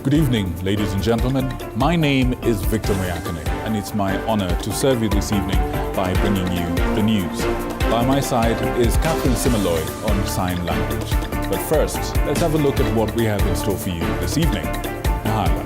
Good evening, ladies and gentlemen. My name is Victor Muyakane, and it's my honor to serve you this evening by bringing you the news. By my side is Catherine Simaloy on sign language. But first, let's have a look at what we have in store for you this evening. The highlights.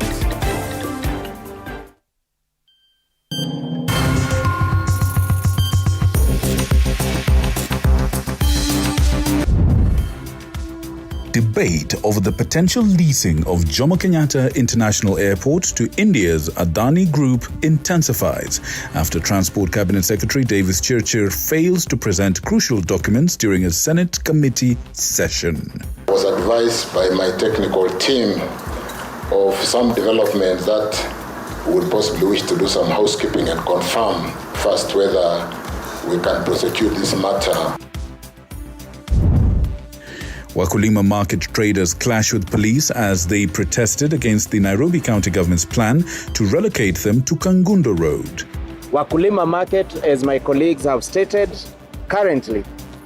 Debate over the potential leasing of Jomo Kenyatta International Airport to India's Adani Group intensifies after Transport Cabinet Secretary Davis Chirchir fails to present crucial documents during a Senate committee session. I was advised by my technical team of some developments that would possibly wish to do some housekeeping and confirm first whether we can prosecute this matter. Wakula Market traders clash with police as they protested against the Nairobi County government's plan to relocate them to Kangundo Road. Wakula Market, as my colleagues have stated, currently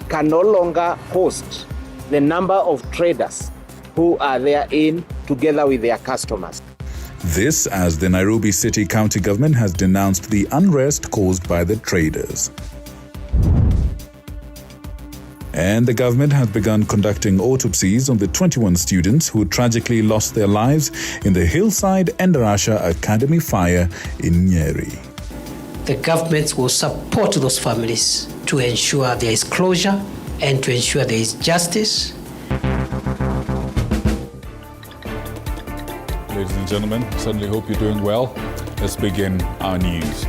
can no longer host the number of traders who are therein together with their customers. This as the Nairobi City County government has denounced the unrest caused by the traders. And the government has begun conducting autopsies on the 21 students who tragically lost their lives in the Hillside Academy fire in Nyeri. The government will support those families to ensure there is closure and to ensure there is justice. Ladies and gentlemen, I certainly hope you're doing well. Let's begin our news.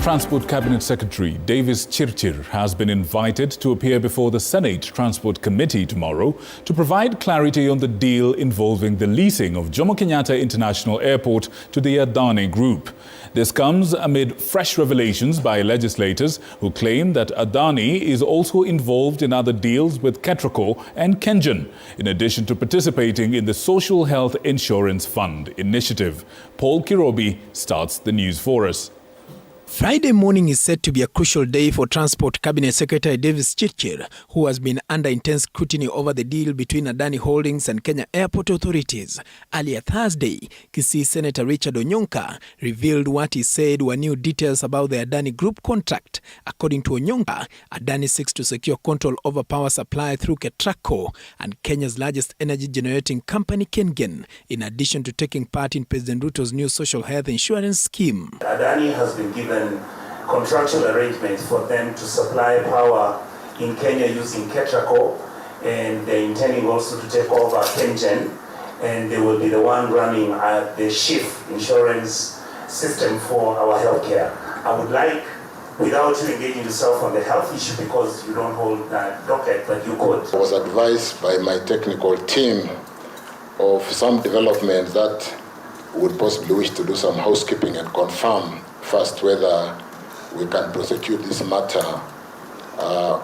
Transport Cabinet Secretary Davis Chirchir has been invited to appear before the Senate Transport Committee tomorrow to provide clarity on the deal involving the leasing of Jomo Kenyatta International Airport to the Adani Group. This comes amid fresh revelations by legislators who claim that Adani is also involved in other deals with Ketraco and Kengen, in addition to participating in the Social Health Insurance Fund initiative. Paul Kirobi starts the news for us. Friday morning is set to be a crucial day for Transport Cabinet Secretary Davis Chirchir, who has been under intense scrutiny over the deal between Adani Holdings and Kenya Airport authorities. Earlier Thursday, Kisii Senator Richard Onyonka revealed what he said were new details about the Adani Group contract. According to Onyonka, Adani seeks to secure control over power supply through Ketraco and Kenya's largest energy generating company, Kengen, in addition to taking part in President Ruto's new social health insurance scheme. Adani has been given contractual arrangements for them to supply power in Kenya using Ketraco, and they're intending also to take over Kengen, and they will be the one running the SHIF insurance system for our healthcare. I would like, without you engaging yourself on the health issue because you don't hold that docket, but you could. I was advised by my technical team of some developments that would possibly wish to do some housekeeping and confirm first whether we can prosecute this matter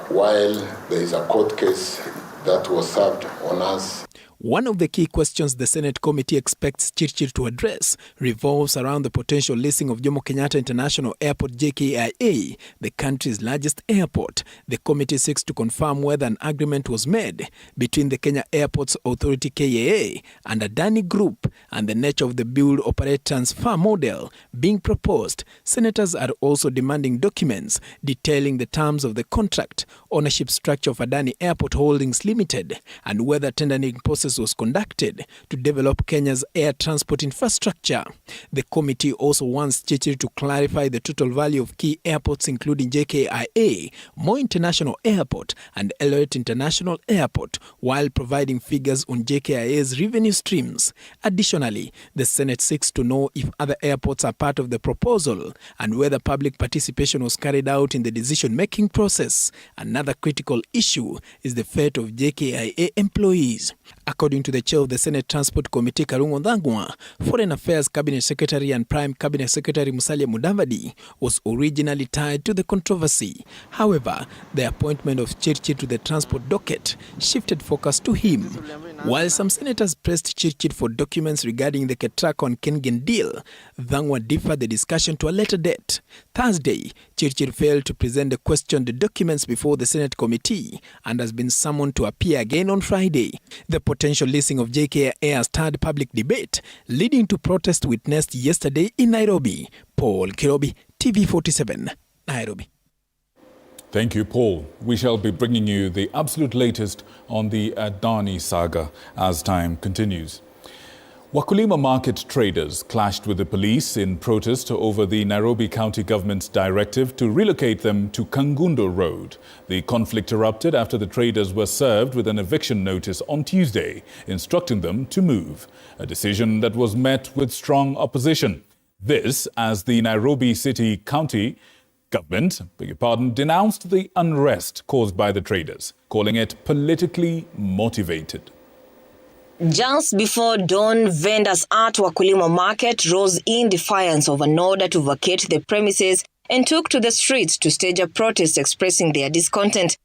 while there is a court case that was served on us. One of the key questions the Senate committee expects Chirchir to address revolves around the potential leasing of Jomo Kenyatta International Airport JKIA, the country's largest airport. The committee seeks to confirm whether an agreement was made between the Kenya Airports Authority KAA and Adani Group and the nature of the build, operate, transfer model being proposed. Senators are also demanding documents detailing the terms of the contract, ownership structure of Adani Airport Holdings Limited, and whether tendering process was conducted to develop Kenya's air transport infrastructure. The committee also wants Chirchir to clarify the total value of key airports including JKIA, Moi International Airport and Eldoret International Airport, while providing figures on JKIA's revenue streams. Additionally, the Senate seeks to know if other airports are part of the proposal and whether public participation was carried out in the decision-making process. Another critical issue is the fate of JKIA employees. According to the chair of the Senate Transport Committee, Karungo Ndangwa, Foreign Affairs Cabinet Secretary and Prime Cabinet Secretary Musalia Mudavadi was originally tied to the controversy. However, the appointment of Chirchir to the transport docket shifted focus to him. While some senators pressed Chirchir for documents regarding the Adani Deal, Dhangwa deferred the discussion to a later date. Thursday, Chirchir failed to present the questioned documents before the Senate committee and has been summoned to appear again on Friday. The potential leasing of JKIA stirred public debate, leading to protests witnessed yesterday in Nairobi. Paul Kirobi, TV47, Nairobi. Thank you, Paul. We shall be bringing you the absolute latest on the Adani saga as time continues. Wakula Market traders clashed with the police in protest over the Nairobi County government's directive to relocate them to Kangundo Road. The conflict erupted after the traders were served with an eviction notice on Tuesday, instructing them to move, a decision that was met with strong opposition. This as the Nairobi City County government, denounced the unrest caused by the traders, calling it politically motivated. Just before dawn, vendors at Wakula Market rose in defiance of an order to vacate the premises and took to the streets to stage a protest expressing their discontent.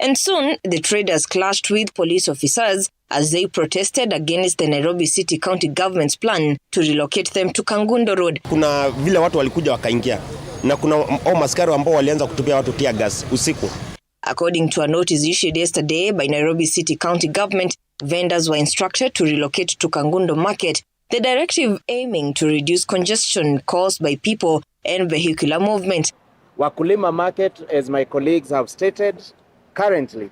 And soon, the traders clashed with police officers as they protested against the Nairobi City County government's plan to relocate them to Kangundo Road. Kuna vile watu walikuja wakaingia na kuna maskari ambao walianza kutupia watu tear gas usiku. According to a notice issued yesterday by Nairobi City County government, vendors were instructed to relocate to Kangundo Market, the directive aiming to reduce congestion caused by people and vehicular movement. Wakula Market, as my colleagues have stated, currently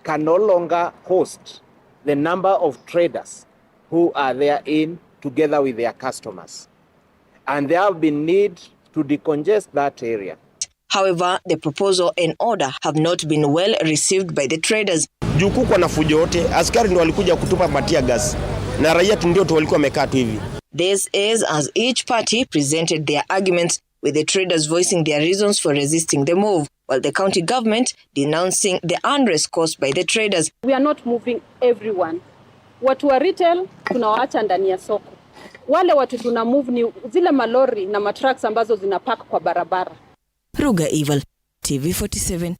can no longer host the number of traders who are therein together with their customers. And there have been need to decongest that area. However, the proposal and order have not been well received by the traders. Juku kwa na fujo yote, askari ndio walikuja kutupa matia gas. Na raia ndio tu walikuwa wamekaa tu hivi. This is as each party presented their arguments, with the traders voicing their reasons for resisting the move, while the county government denouncing the unrest caused by the traders. We are not moving everyone. Watu wa retail tunawaacha ndani ya soko. Wale watu tuna move ni zile malori na matrucks ambazo zinapark kwa barabara. Ruga Evil, TV47.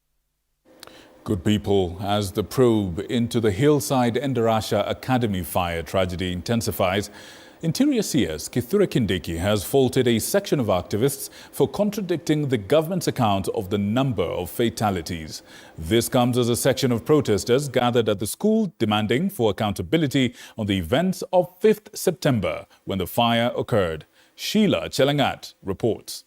Good people, as the probe into the Hillside Academy fire tragedy intensifies, Interior CS Kithure Kindiki has faulted a section of activists for contradicting the government's account of the number of fatalities. This comes as a section of protesters gathered at the school demanding for accountability on the events of 5th September when the fire occurred. Sheila Chelangat reports.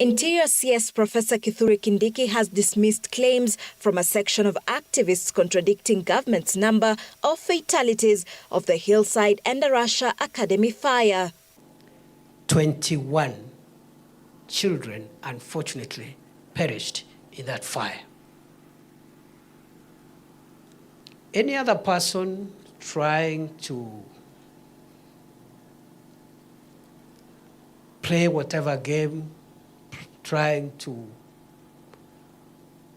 Interior CS Professor Kithure Kindiki has dismissed claims from a section of activists contradicting government's number of fatalities of the Hillside Academy fire. 21 children, unfortunately, perished in that fire. Any other person trying to play whatever game, trying to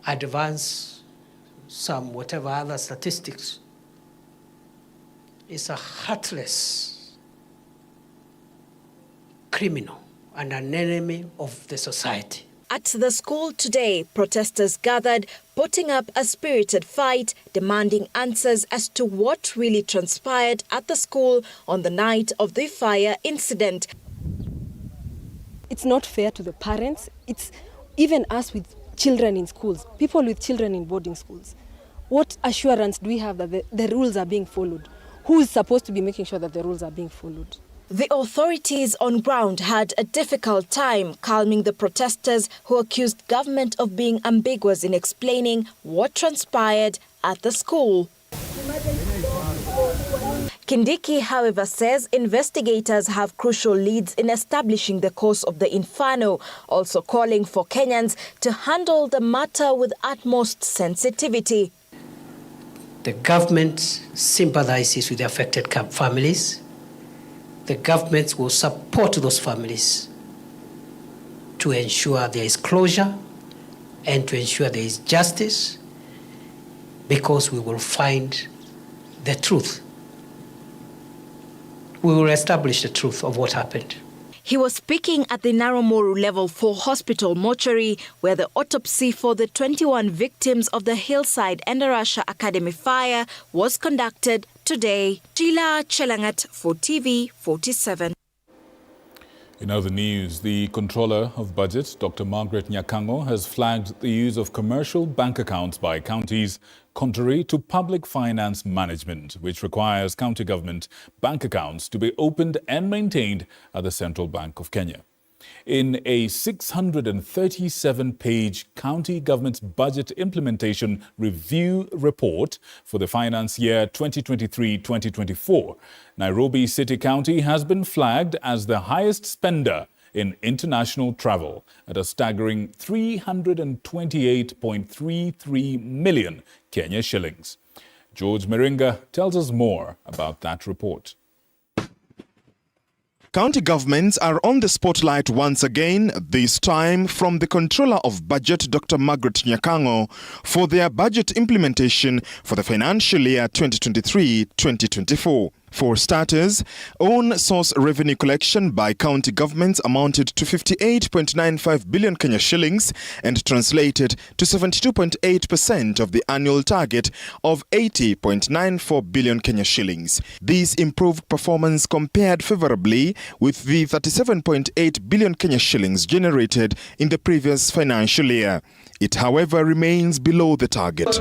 advance some whatever other statistics, is a heartless criminal and an enemy of the society. At the school today, protesters gathered, putting up a spirited fight, demanding answers as to what really transpired at the school on the night of the fire incident. It's not fair to the parents. It's even us with children in schools, people with children in boarding schools. What assurance do we have that the rules are being followed? Who is supposed to be making sure that the rules are being followed? The authorities on ground had a difficult time calming the protesters who accused government of being ambiguous in explaining what transpired at the school. Kindiki, however, says investigators have crucial leads in establishing the cause of the inferno, also calling for Kenyans to handle the matter with utmost sensitivity. The government sympathizes with the affected families. The government will support those families to ensure there is closure and to ensure there is justice, because we will find the truth. We will establish the truth of what happened. He was speaking at the Naramoru Level 4 Hospital mortuary, where the autopsy for the 21 victims of the Hillside and Arusha Academy fire was conducted today. Sheila Chelangat for TV47. In other news, the Controller of Budget, Dr. Margaret Nyakango, has flagged the use of commercial bank accounts by counties contrary to public finance management, which requires county government bank accounts to be opened and maintained at the Central Bank of Kenya. In a 637-page county government's budget implementation review report for the finance year 2023-2024, Nairobi City County has been flagged as the highest spender in international travel at a staggering 328.33 million Kenya shillings. George Meringa tells us more about that report. County governments are on the spotlight once again, this time from the Controller of Budget, Dr. Margaret Nyakango, for their budget implementation for the financial year 2023-2024. For starters, own source revenue collection by county governments amounted to 58.95 billion Kenya shillings and translated to 72.8% of the annual target of 80.94 billion Kenya shillings. This improved performance compared favorably with the 37.8 billion Kenya shillings generated in the previous financial year. It, however, remains below the target.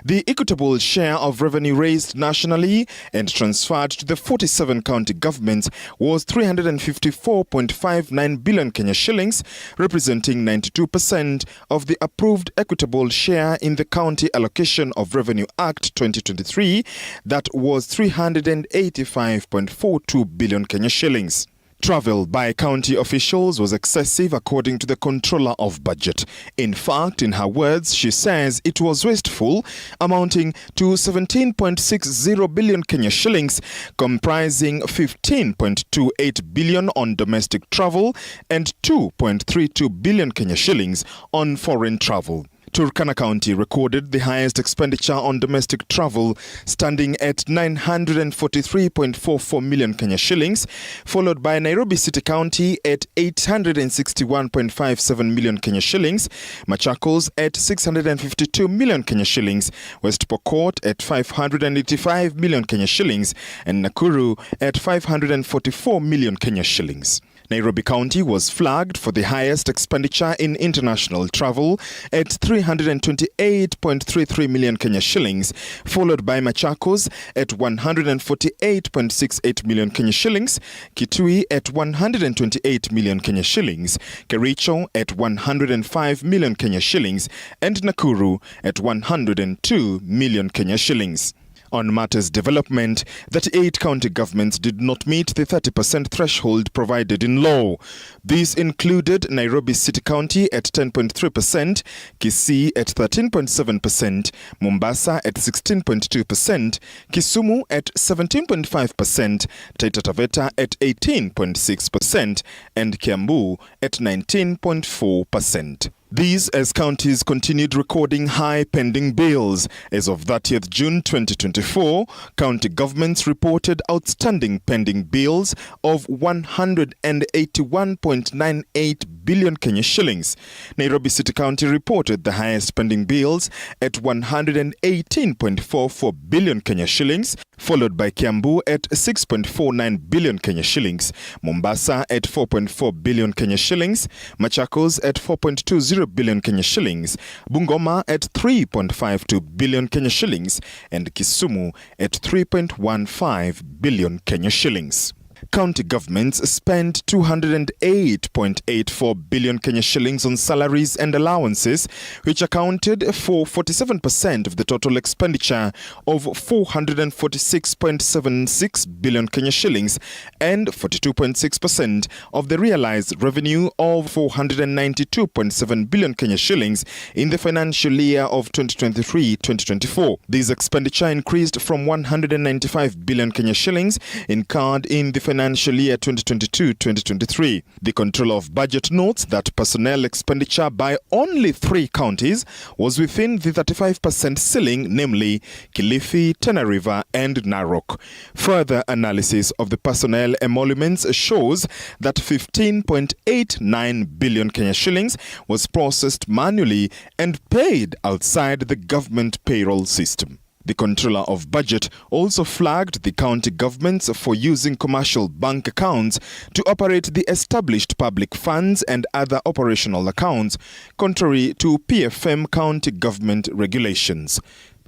The equitable share of revenue raised nationally and transferred to the 47 county governments was 354.59 billion Kenya shillings, representing 92% of the approved equitable share in the County Allocation of Revenue Act 2023, that was 385.42 billion Kenya shillings. Travel by county officials was excessive, according to the Controller of Budget. In fact, in her words, she says it was wasteful, amounting to 17.60 billion Kenya shillings, comprising 15.28 billion on domestic travel and 2.32 billion Kenya shillings on foreign travel. Turkana County recorded the highest expenditure on domestic travel, standing at 943.44 million Kenya shillings, followed by Nairobi City County at 861.57 million Kenya shillings, Machakos at 652 million Kenya shillings, West Pokot at 585 million Kenya shillings, and Nakuru at 544 million Kenya shillings. Nairobi County was flagged for the highest expenditure in international travel at 328.33 million Kenya shillings, followed by Machakos at 148.68 million Kenya shillings, Kitui at 128 million Kenya shillings, Kericho at 105 million Kenya shillings, and Nakuru at 102 million Kenya shillings. On matters development, 38 county governments did not meet the 30% threshold provided in law. These included Nairobi City County at 10.3%, Kisii at 13.7%, Mombasa at 16.2%, Kisumu at 17.5%, Taita Taveta at 18.6%, and Kiambu at 19.4%. These as counties continued recording high pending bills. As of 30th June 2024, county governments reported outstanding pending bills of 181.98 billion Kenya shillings. Nairobi City County reported the highest pending bills at 118.44 billion Kenya shillings, followed by Kiambu at 6.49 billion Kenya shillings, Mombasa at 4.4 billion Kenya shillings, Machakos at 4.20 billion Kenya shillings, Bungoma at 3.52 billion Kenya shillings, and Kisumu at 3.15 billion Kenya shillings. County governments spent 208.84 billion Kenya shillings on salaries and allowances, which accounted for 47% of the total expenditure of 446.76 billion Kenya shillings and 42.6% of the realized revenue of 492.7 billion Kenya shillings in the financial year of 2023-2024. This expenditure increased from 195 billion Kenya shillings incurred in the financial financial year 2022-2023. The Controller of Budget notes that personnel expenditure by only 3 counties was within the 35% ceiling, namely Kilifi, Tana River and Narok. Further analysis of the personnel emoluments shows that 15.89 billion Kenya shillings was processed manually and paid outside the government payroll system. The Controller of Budget also flagged the county governments for using commercial bank accounts to operate the established public funds and other operational accounts, contrary to PFM county government regulations.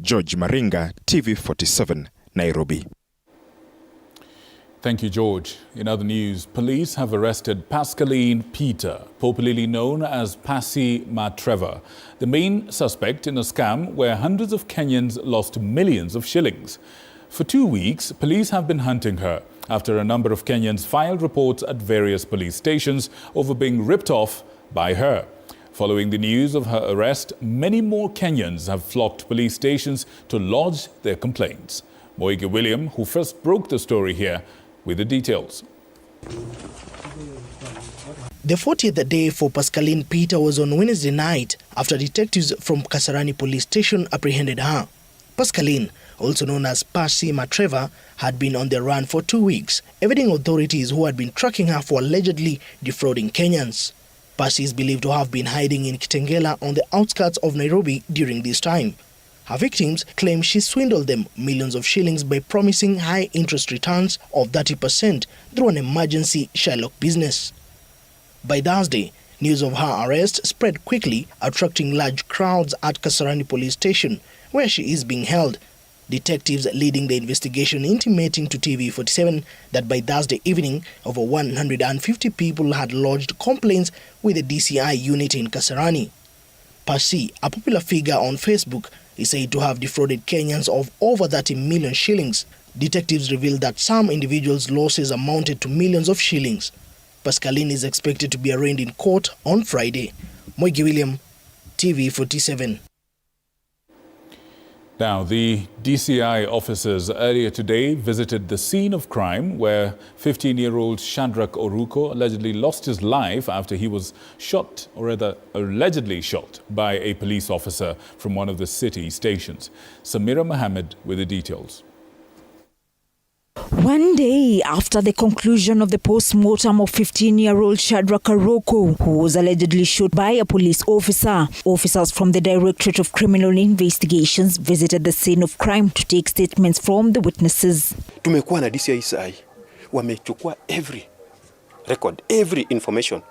George Maringa, TV47, Nairobi. Thank you, George. In other news, police have arrested Pascaline Peter, popularly known as Pasi Matreva, the main suspect in a scam where hundreds of Kenyans lost millions of shillings. For 2 weeks, police have been hunting her after a number of Kenyans filed reports at various police stations over being ripped off by her. Following the news of her arrest, many more Kenyans have flocked to police stations to lodge their complaints. Moige William, who first broke the story here, with the details. The 40th day for Pascaline Peter was on Wednesday night after detectives from Kasarani police station apprehended her. Pascaline, also known as Pasi Matreva, had been on the run for 2 weeks, evading authorities who had been tracking her for allegedly defrauding Kenyans. Pasi is believed to have been hiding in Kitengela on the outskirts of Nairobi during this time. Her victims claim she swindled them millions of shillings by promising high interest returns of 30% through an emergency Shylock business. By Thursday, news of her arrest spread quickly, attracting large crowds at Kasarani police station, where she is being held. Detectives leading the investigation intimating to TV47 that by Thursday evening, over 150 people had lodged complaints with the DCI unit in Kasarani. Pasi, a popular figure on Facebook, is said to have defrauded Kenyans of over 30 million shillings. Detectives revealed that some individuals' losses amounted to millions of shillings. Pascaline is expected to be arraigned in court on Friday. Moige William, TV47. Now, the DCI officers earlier today visited the scene of crime where 15-year-old Shadrach Oruko allegedly lost his life after he was shot, or rather allegedly shot, by a police officer from one of the city stations. Samira Mohammed with the details. One day after the conclusion of the post-mortem of 15-year-old Shadrach Oruko, who was allegedly shot by a police officer, officers from the Directorate of Criminal Investigations visited the scene of crime to take statements from the witnesses. Tumekuwa na DCI, wamechukua every record, every information.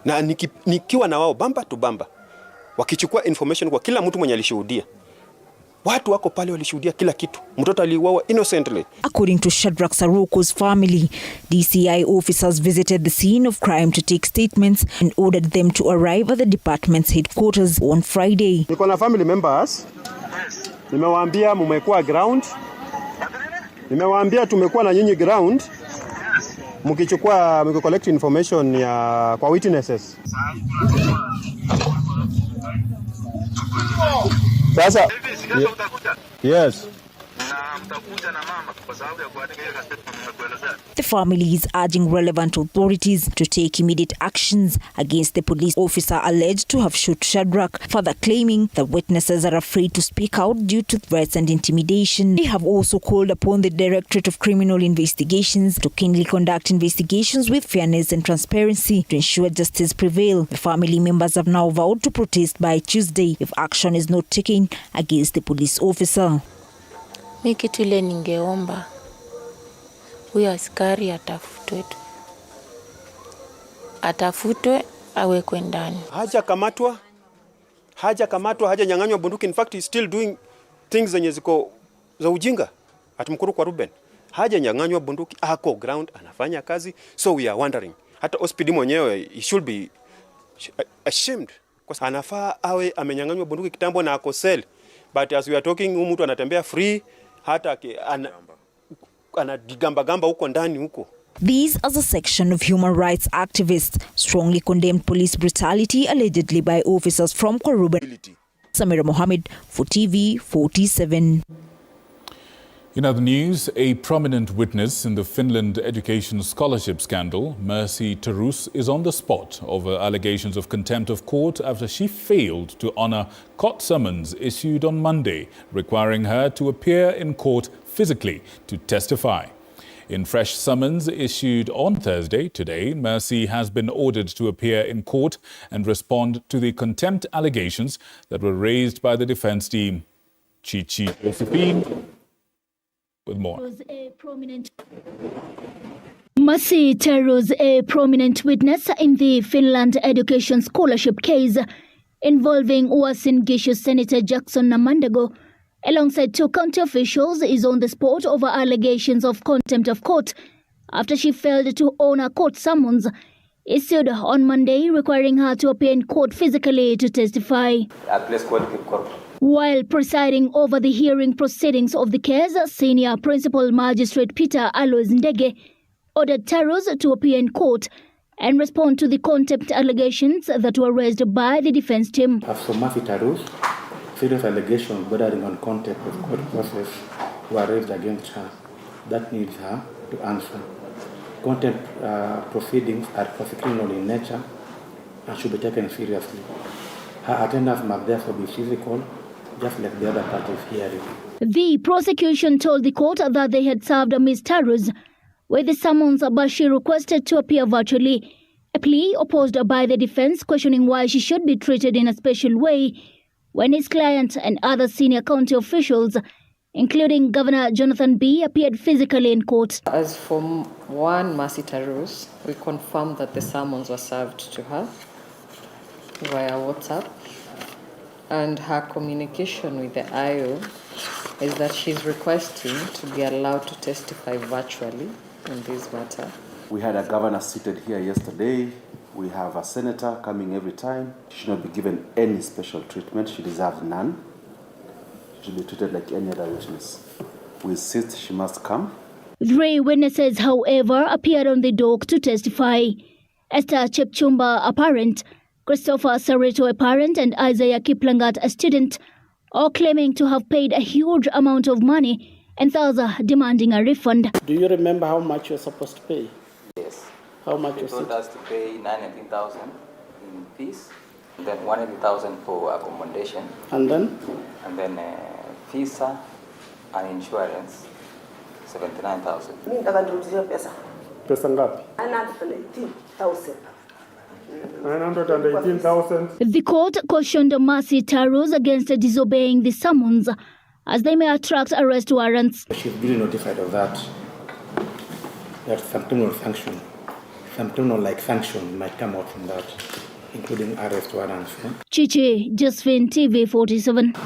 Na nikiwa na wao bamba to bamba. Wakichukua information kwa kila mtu mwenye alishuhudia. Watu wako pale walishuhudia kila kitu. Mtoto aliuawa innocently. According to Shadrach Oruko's family, DCI officers visited the scene of crime to take statements and ordered them to arrive at the department's headquarters on Friday. Niko na family members. Nimewaambia mmekuwa ground. Nimewaambia tumekuwa na nyinyi ground. Mkichukua collect information ya kwa witnesses. Sasa yes. The family is urging relevant authorities to take immediate actions against the police officer alleged to have shot Shadrach, further claiming that witnesses are afraid to speak out due to threats and intimidation. They have also called upon the Directorate of Criminal Investigations to keenly conduct investigations with fairness and transparency to ensure justice prevail. The family members have now vowed to protest by Tuesday if action is not taken against the police officer. Mimi kitu ile ningeomba huyo askari atafutwe awekwe ndani. Haja nyang'anywa bunduki. In fact, he's still doing things zenye ziko za ujinga. Atumkuru kwa Ruben. Haja nyang'anywa bunduki, ako ground anafanya kazi. So we are wondering. Hata hospitali mwenyewe he should be ashamed. Kwa anafaa awe amenyang'anywa bunduki kitambo na ako cell. But as we are talking, mtu anatembea free, hata anadigamba huko ndani huko. These as a section of human rights activists strongly condemned police brutality allegedly by officers from Koruba. Samira Mohammed for TV47. In other news, a prominent witness in the Finland education scholarship scandal, Mercy Terus, is on the spot over allegations of contempt of court after she failed to honor court summons issued on Monday, requiring her to appear in court physically to testify. In fresh summons issued on Thursday, today, Mercy has been ordered to appear in court and respond to the contempt allegations that were raised by the defense team. Chichi Josephine with more. Mercy Terus, a prominent witness in the Finland education scholarship case involving Uasin Gishu Senator Jackson Namandago, alongside two county officials, is on the spot over allegations of contempt of court after she failed to honor court summons issued on Monday, requiring her to appear in court physically to testify. While presiding over the hearing proceedings of the case, Senior Principal Magistrate Peter Ndege ordered Terus to appear in court and respond to the contempt allegations that were raised by the defense team. As for Mercy Terus, serious allegations bordering on contempt of court process were raised against her. That needs her to answer. Contempt proceedings are criminal in nature and should be taken seriously. Her attendance must therefore be physical, just like the other parties hearing. The prosecution told the court that they had served Ms. Terus with the summons, but she requested to appear virtually, a plea opposed by the defense, questioning why she should be treated in a special way when his client and other senior county officials, including Governor Jonathan B., appeared physically in court. As for one Mercy Terus, we confirmed that the summons were served to her via WhatsApp, and her communication with the IO is that she's requesting to be allowed to testify virtually in this matter. We had a governor seated here yesterday. We have a senator coming every time. She should not be given any special treatment. She deserves none. She should be treated like any other witness. We insist she must come. 3 witnesses, however, appeared on the dock to testify. Esther Chepchumba, a parent, Christopher Sareto, a parent, and Isaiah Kiplangat, a student, all claiming to have paid a huge amount of money and thus demanding a refund. Do you remember how much you're supposed to pay? Yes. How much they was told it? us to pay 9,000 in fees, then 180,000 for accommodation, And then? and then visa and insurance, 79,000. Pesa ngapi? 918,000. The court cautioned Mercy Terus against disobeying the summons, as they may attract arrest warrants. She's duly notified of that. That some criminal-like sanction might come out from that, including arrest warrants. Chichi Josephine, TV47.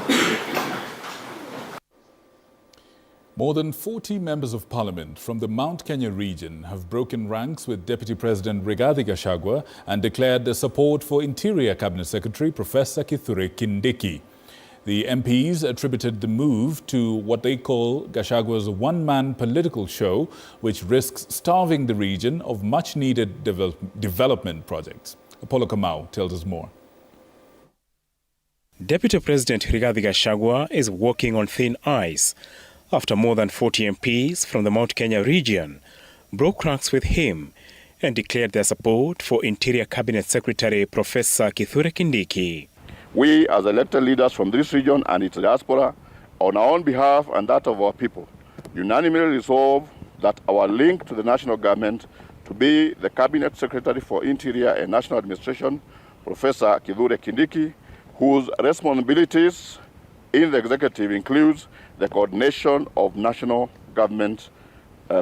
More than 40 members of parliament from the Mount Kenya region have broken ranks with Deputy President Rigathi Gachagua and declared their support for Interior Cabinet Secretary Professor Kithure Kindiki. The MPs attributed the move to what they call Gachagua's one-man political show, which risks starving the region of much-needed development projects. Apollo Kamau tells us more. Deputy President Rigathi Gachagua is walking on thin ice after more than 40 MPs from the Mount Kenya region broke ranks with him and declared their support for Interior Cabinet Secretary Professor Kithure Kindiki. We, as elected leaders from this region and its diaspora, on our own behalf and that of our people, unanimously resolve that our link to the national government to be the Cabinet Secretary for Interior and National Administration, Professor Kithure Kindiki, whose responsibilities in the executive includes the coordination of national government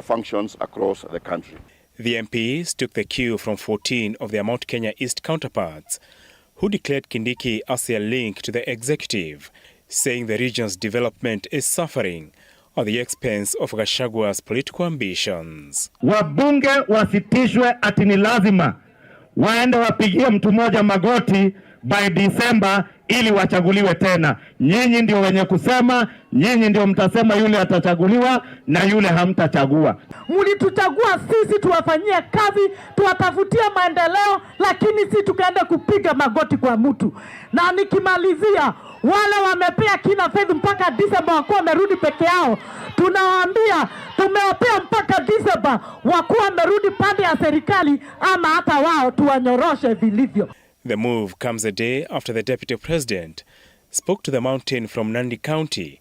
functions across the country. The MPs took the cue from 14 of their Mount Kenya East counterparts, who declared Kindiki as their link to the executive, saying the region's development is suffering at the expense of Gachagua's political ambitions. Wabunge wasitishwe ati ni lazima waende wapigie mtu mmoja magoti by December ili wachaguliwe tena. Nyinyi ndio wenye kusema, nyinyi ndio mtasema yule atachaguliwa na yule hamtachagua. Mlituchagua sisi tuwafanyie kazi, tuwatafutie maendeleo, lakini si tukaenda kupiga magoti kwa mtu. Na nikimalizia, wale wamepea kina Faith mpaka December wakuwa wamerudi peke yao. Tunawaambia tumewapea mpaka December wakuwa wamerudi pande ya serikali, ama hata wao tuwanyoroshe vilivyo. The move comes a day after the Deputy President spoke to the mountain from Nandi County,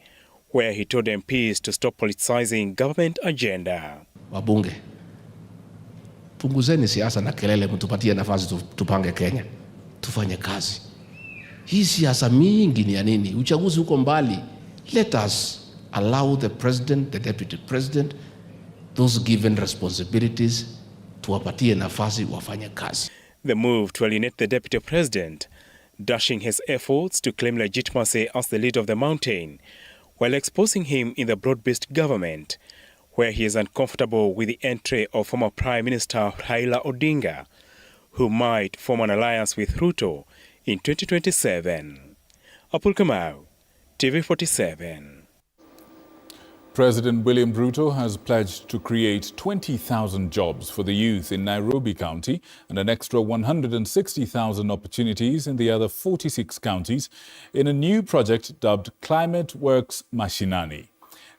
where he told MPs to stop politicizing government agenda. Wabunge, punguzeni siasa na kelele, mtupatie nafasi tupange Kenya, tufanye kazi. Hii siasa mingi ni ya nini? Uchaguzi uko mbali. Let us allow the president, the deputy president, those given responsibilities, tuwapatie nafasi wafanye kazi. The move to alienate the deputy president, dashing his efforts to claim legitimacy as the leader of the mountain, while exposing him in the broad-based government, where he is uncomfortable with the entry of former Prime Minister Raila Odinga, who might form an alliance with Ruto in 2027. Apul Kamau, TV47. President William Ruto has pledged to create 20,000 jobs for the youth in Nairobi County and an extra 160,000 opportunities in the other 46 counties in a new project dubbed Climate Works Mashinani.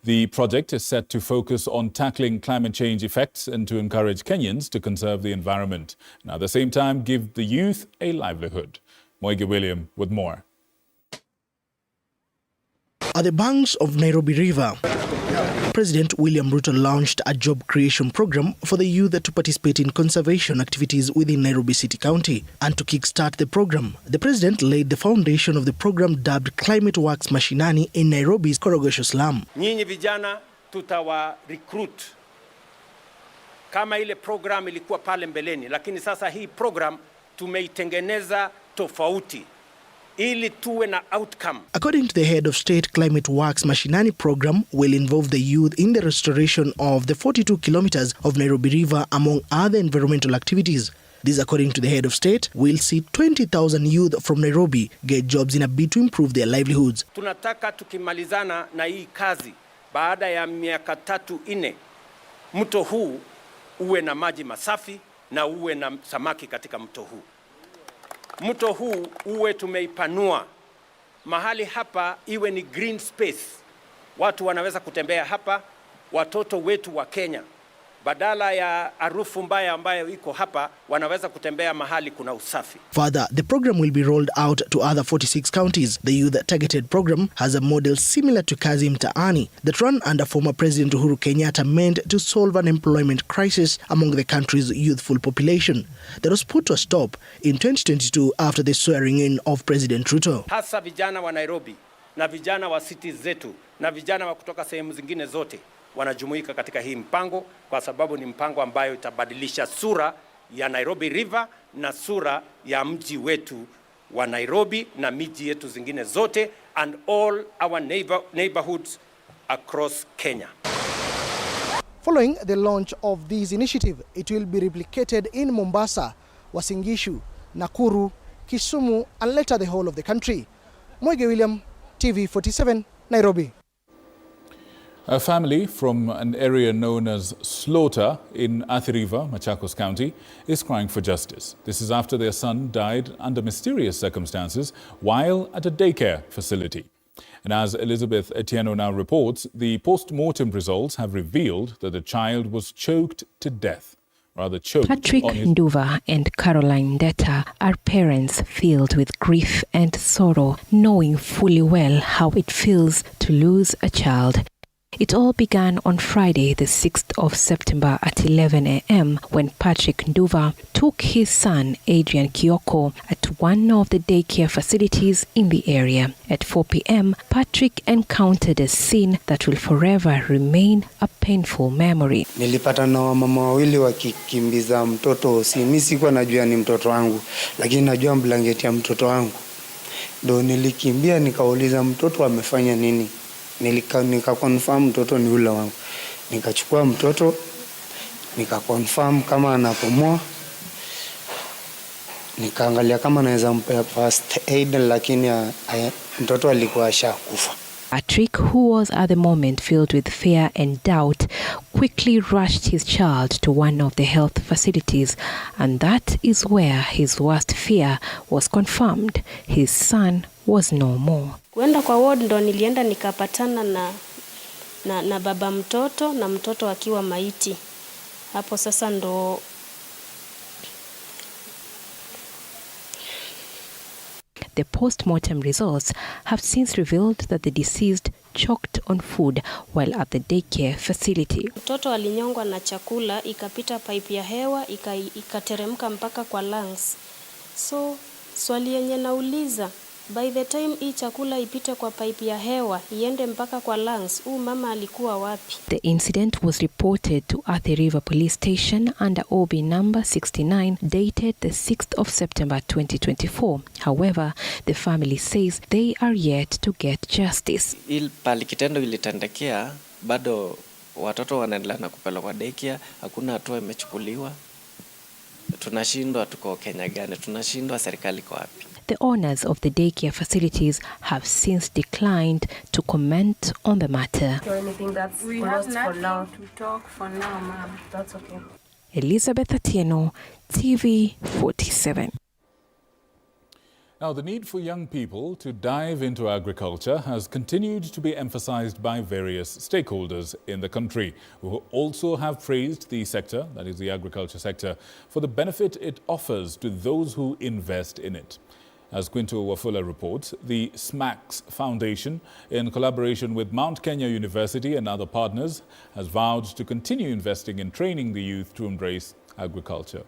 The project is set to focus on tackling climate change effects and to encourage Kenyans to conserve the environment and at the same time give the youth a livelihood. Moige William with more. At the banks of Nairobi River, President William Ruto launched a job creation program for the youth to participate in conservation activities within Nairobi City County. And to kickstart the program, the president laid the foundation of the program dubbed Climate Works Mashinani in Nairobi's Korogosho slum. Nyinyi vijana tutawa recruit kama ile program ilikuwa pale mbeleni, lakini sasa hii program tumeitengeneza tofauti ili tuwe na outcome. According to the head of state, Climate Works Mashinani program will involve the youth in the restoration of the 42 kilometers of Nairobi River among other environmental activities. This, according to the head of state, will see 20,000 youth from Nairobi get jobs in a bid to improve their livelihoods. Tunataka tukimalizana na hii kazi baada ya miaka 3-4 mto huu uwe na maji masafi na uwe na samaki katika mto huu. Mto huu uwe tumeipanua. Mahali hapa iwe ni green space. Watu wanaweza kutembea hapa, watoto wetu wa Kenya. Badala ya harufu mbaya ambayo iko hapa, wanaweza kutembea mahali kuna usafi. Further, the program will be rolled out to other 46 counties. The youth targeted program has a model similar to Kazi Mtaani that run under former President Uhuru Kenyatta, meant to solve an employment crisis among the country's youthful population that was put to a stop in 2022 after the swearing in of President Ruto. Hasa vijana wa Nairobi na vijana wa cities zetu na vijana wa kutoka sehemu zingine zote wanajumuika katika hii mpango, kwa sababu ni mpango ambayo itabadilisha sura ya Nairobi River na sura ya mji wetu wa Nairobi na miji yetu zingine zote and all our neighborhoods across Kenya. Following the launch of this initiative, it will be replicated in Mombasa, Uasin Gishu, Nakuru, Kisumu and later the whole of the country. Moige William, TV47, Nairobi. A family from an area known as Slaughter in Athi River, Machakos County, is crying for justice. This is after their son died under mysterious circumstances while at a daycare facility. And as Elizabeth Etieno now reports, the post-mortem results have revealed that the child was choked to death. Patrick Nduva and Caroline Detta are parents filled with grief and sorrow, knowing fully well how it feels to lose a child. It all began on Friday, the 6th of September at 11 a.m. when Patrick Nduva took his son, Adrian Kioko, at one of the daycare facilities in the area. At 4 p.m., Patrick encountered a scene that will forever remain a painful memory. Nilipata na wamama wawili wakikimbiza mtoto. Mimi sikuwa najua ni mtoto wangu, lakini najua blanketi ya mtoto wangu. Ndio nilikimbia nikauliza mtoto amefanya nini. Nika confirm mtoto ni ule wangu. Nikachukua mtoto, nika confirm kama anapumua. Nikaangalia kama naweza mpea first aid, lakini mtoto alikuwa ashakufa. Patrick, who was at the moment filled with fear and doubt, quickly rushed his child to one of the health facilities, and that is where his worst fear was confirmed. His son was no more. Kuenda kwa ward ndo nilienda nikapatana na baba mtoto na mtoto akiwa maiti. Hapo sasa ndo The post-mortem results have since revealed that the deceased choked on food while at the daycare facility. Mtoto alinyongwa na chakula, ikapita pipe ya hewa, ikateremka mpaka kwa lungs. So, swali yenye nauliza, by the time hii chakula ipite kwa pipe ya hewa, iende mpaka kwa lungs, mama alikuwa wapi? The incident was reported to Athi River Police Station under OB number 69, dated the 6th of September 2024. However, the family says they are yet to get justice. Pali kitendo ilitendekea, bado watoto wanaendelea na kupelekwa daycare, hakuna hatua imechukuliwa. Tunashindwa, tuko Kenya gani? Tunashindwa, serikali iko wapi? The owners of the daycare facilities have since declined to comment on the matter. So anything that's closed for now to talk for now, ma'am. That's okay. Elizabeth Atieno, TV47. Now, the need for young people to dive into agriculture has continued to be emphasized by various stakeholders in the country, who also have praised the sector, that is the agriculture sector, for the benefit it offers to those who invest in it. As Quinto Wafula reports, the SMACS Foundation, in collaboration with Mount Kenya University and other partners, has vowed to continue investing in training the youth to embrace agriculture.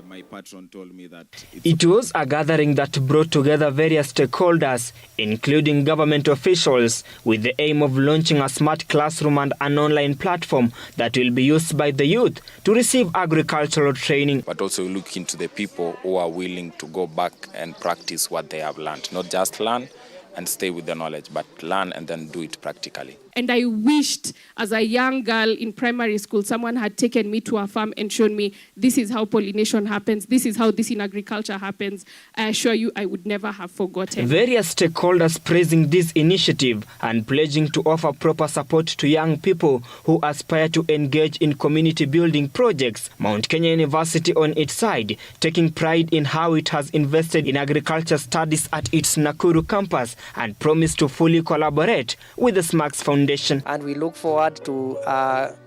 My patron told me that it was a gathering that brought together various stakeholders, including government officials, with the aim of launching a smart classroom and an online platform that will be used by the youth to receive agricultural training. But also look into the people who are willing to go back and practice what they have learned. Not just learn and stay with the knowledge, but learn and then do it practically. And I wished, as a young girl in primary school, someone had taken me to a farm and shown me, this is how pollination happens, this is how this in agriculture happens. I assure you, I would never have forgotten. Various stakeholders praising this initiative and pledging to offer proper support to young people who aspire to engage in community building projects. Mount Kenya University, on its side, taking pride in how it has invested in agriculture studies at its Nakuru campus and promised to fully collaborate with the SMACS Foundation. And we look forward to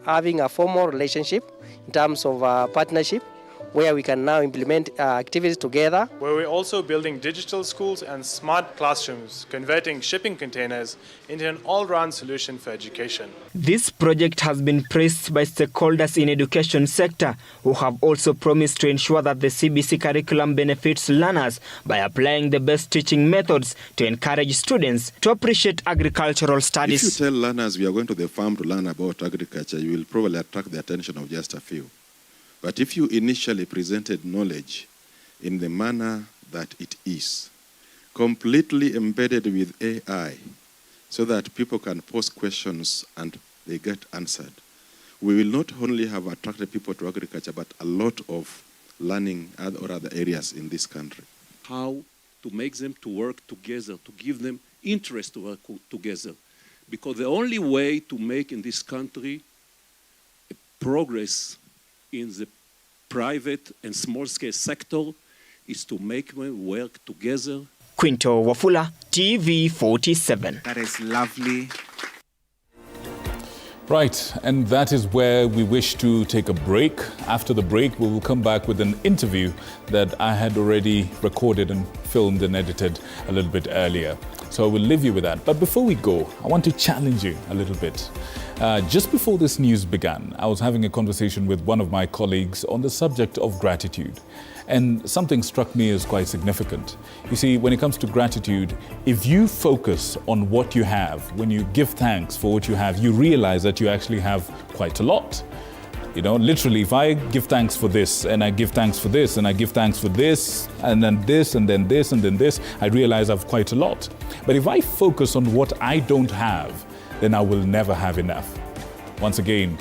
having a formal relationship in terms of partnership, where we can now implement activities together. Where we're also building digital schools and smart classrooms, converting shipping containers into an all-round solution for education. This project has been praised by stakeholders in education sector, who have also promised to ensure that the CBC curriculum benefits learners by applying the best teaching methods to encourage students to appreciate agricultural studies. If you tell learners we are going to the farm to learn about agriculture, you will probably attract the attention of just a few. But if you initially presented knowledge in the manner that it is, completely embedded with AI, so that people can pose questions and they get answered, we will not only have attracted people to agriculture, but a lot of learning or other areas in this country. How to make them to work together, to give them interest to work together. Because the only way to make in this country a progress in the private and small-scale sector is to make them work together. Quinto Wafula, TV47. That is lovely. Right, and that is where we wish to take a break. After the break, we will come back with an interview that I had already recorded and filmed and edited a little bit earlier. So I will leave you with that. But before we go, I want to challenge you a little bit. Just before this news began, I was having a conversation with one of my colleagues on the subject of gratitude. And something struck me as quite significant. You see, when it comes to gratitude, if you focus on what you have, when you give thanks for what you have, you realize that you actually have quite a lot. You know, literally, if I give thanks for this, and I give thanks for this, and I give thanks for this, and then this, and then this, and then this, I realize I have quite a lot. But if I focus on what I don't have, then I will never have enough. Once again,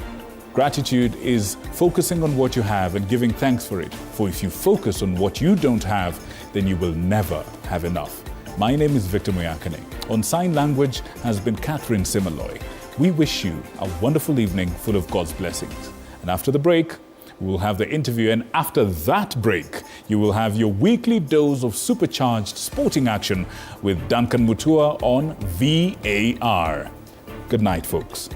Gratitude is focusing on what you have and giving thanks for it. For if you focus on what you don't have, then you will never have enough. My name is Victor Muyakane. On Sign Language has been Catherine Simaloy. We wish you a wonderful evening full of God's blessings. And after the break, we will have the interview. And after that break, you will have your weekly dose of supercharged sporting action with Duncan Mutua on VAR. Good night, folks.